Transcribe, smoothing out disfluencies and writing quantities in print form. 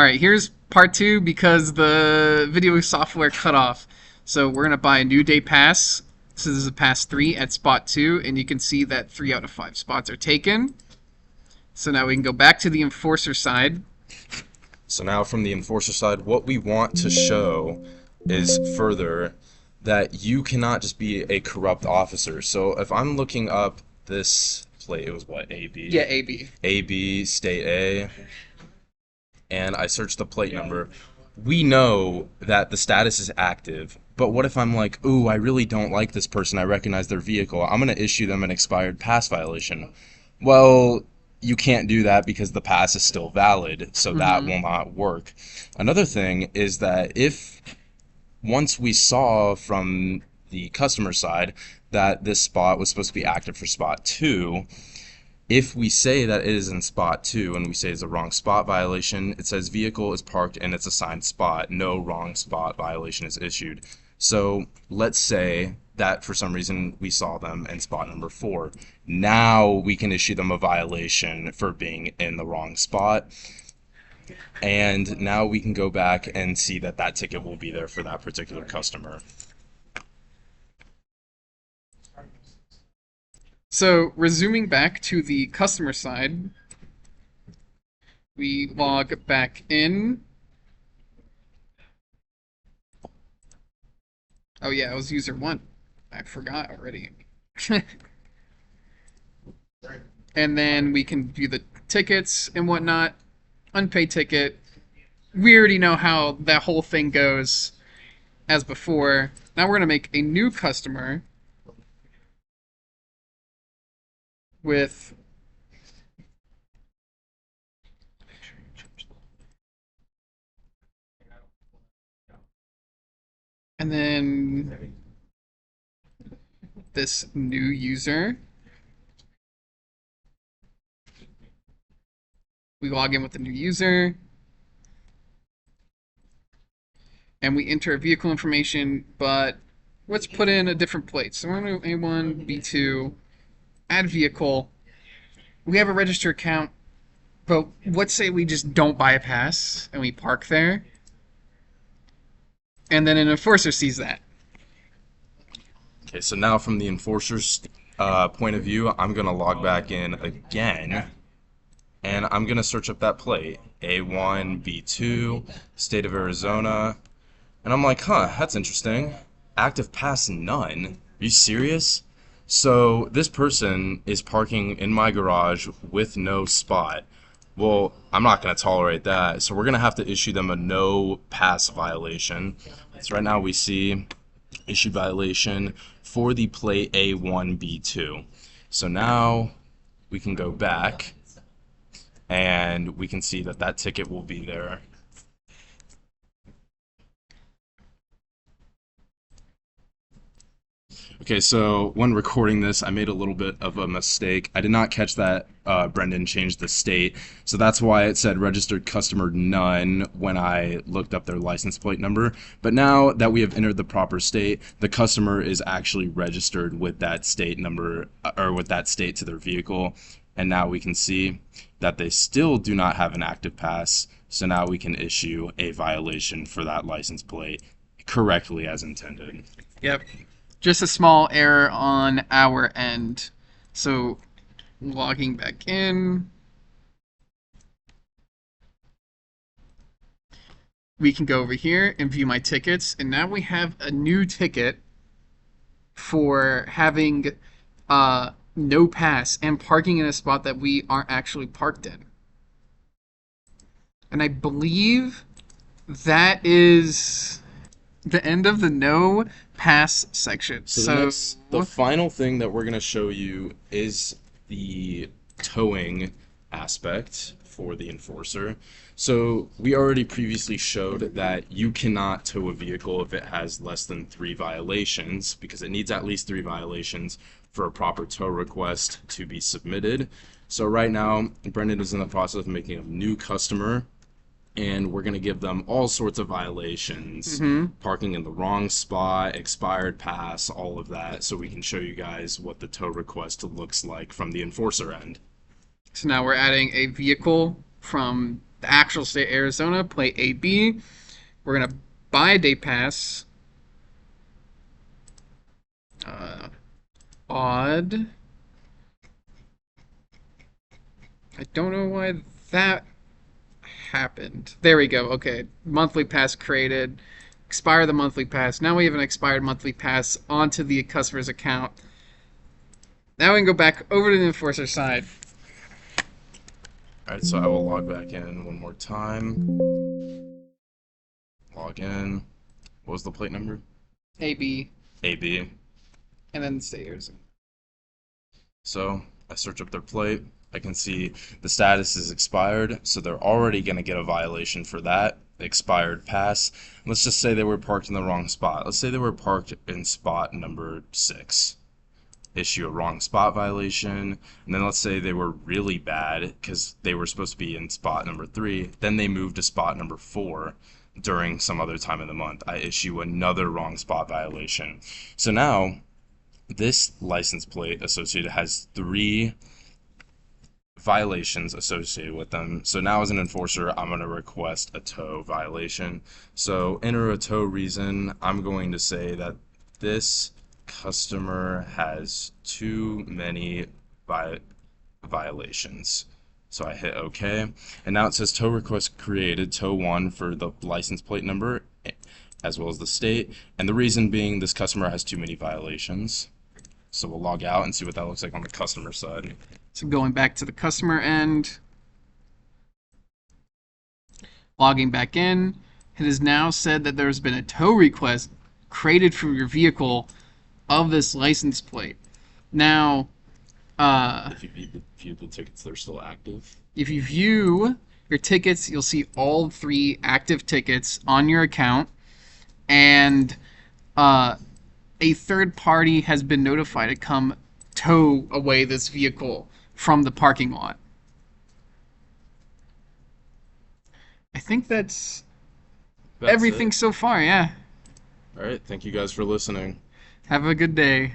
All right, here's part two because the video software cut off. So we're gonna buy a new day pass. So this is a pass 3 at spot 2, and you can see that 3 out of 5 spots are taken. So now we can go back to the enforcer side. So now from the enforcer side, what we want to show is further that you cannot just be a corrupt officer. So if I'm looking up this plate, it was what, AB? Yeah, AB. AB, state A, and I search the plate number, we know that the status is active. But what if I'm like, ooh, I really don't like this person, I recognize their vehicle, I'm going to issue them an expired pass violation. Well, you can't do that because the pass is still valid, so that will not work. Another thing is that if once we saw from the customer side that this spot was supposed to be active for spot 2, if we say that it is in spot 2 and we say it's a wrong spot violation, it says vehicle is parked in its assigned spot. No wrong spot violation is issued. So let's say that for some reason we saw them in spot number 4. Now we can issue them a violation for being in the wrong spot. And now we can go back and see that that ticket will be there for that particular customer. So resuming back to the customer side, we log back in. Oh yeah, it was user 1. I forgot already. And then we can view the tickets and whatnot. Unpaid ticket. We already know how that whole thing goes as before. Now we're going to make a new customer with and then this new user. We log in with the new user and we enter vehicle information, but let's put in a different plate. So we're going to A1, B2, add vehicle. We have a register account, but let's say we just don't buy a pass and we park there. And then an enforcer sees that. Okay, so now from the enforcer's point of view, I'm going to log back in again, and I'm going to search up that plate, A1, B2, state of Arizona, and I'm like, huh, that's interesting. Active pass none. Are you serious? So this person is parking in my garage with no spot. Well, I'm not going to tolerate that, so we're going to have to issue them a no pass violation. So right now we see issued violation for the plate A1B2. So now we can go back and we can see that that ticket will be there. Okay, so when recording this, I made a little bit of a mistake. I did not catch that Brenden changed the state, so that's why it said registered customer none when I looked up their license plate number. But now that we have entered the proper state, the customer is actually registered with that state number, or with that state to their vehicle, and now we can see that they still do not have an active pass, so now we can issue a violation for that license plate correctly as intended. Yep. Just a small error on our end. So logging back in. We can go over here and view my tickets, and now we have a new ticket for having no pass and parking in a spot that we aren't actually parked in. And I believe that is the end of the no pass section. So the final thing that we're going to show you is the towing aspect for the enforcer. So we already previously showed that you cannot tow a vehicle if it has less than 3 violations, because it needs at least 3 violations for a proper tow request to be submitted. So right now, Brenden is in the process of making a new customer, and we're going to give them all sorts of violations, parking in the wrong spot, expired pass, all of that, so we can show you guys what the tow request looks like from the enforcer end. So now we're adding a vehicle from the actual state of Arizona, plate AB. We're gonna buy a day pass. Uh, Odd. I don't know why that happened. There we go. Okay, monthly pass created. Expire the monthly pass. Now we have an expired monthly pass onto the customer's account. Now we can go back over to the enforcer side. All right, so I will log back in one more time. Log in. What was the plate number? AB, AB. and then stairs. So I search up their plate. I can see the status is expired, so they're already going to get a violation for that expired pass. Let's just say they were parked in the wrong spot. Let's say they were parked in spot number 6. Issue a wrong spot violation, and then let's say they were really bad because they were supposed to be in spot number 3, then they moved to spot number 4 during some other time of the month. I issue another wrong spot violation. So now this license plate associated has 3 violations associated with them. So now as an enforcer, I'm going to request a tow violation. So enter a tow reason. I'm going to say that this customer has too many violations. So I hit OK. And now it says tow request created, tow 1 for the license plate number as well as the state. And the reason being this customer has too many violations. So we'll log out and see what that looks like on the customer side. So going back to the customer end, logging back in, it has now said that there's been a tow request created for your vehicle of this license plate. Now, If you view the tickets, they're still active. if you view your tickets, you'll see all 3 active tickets on your account, and a third party has been notified to come tow away this vehicle from the parking lot. I think that's That's everything it. so far, yeah. All right. Thank you guys for listening. Have a good day.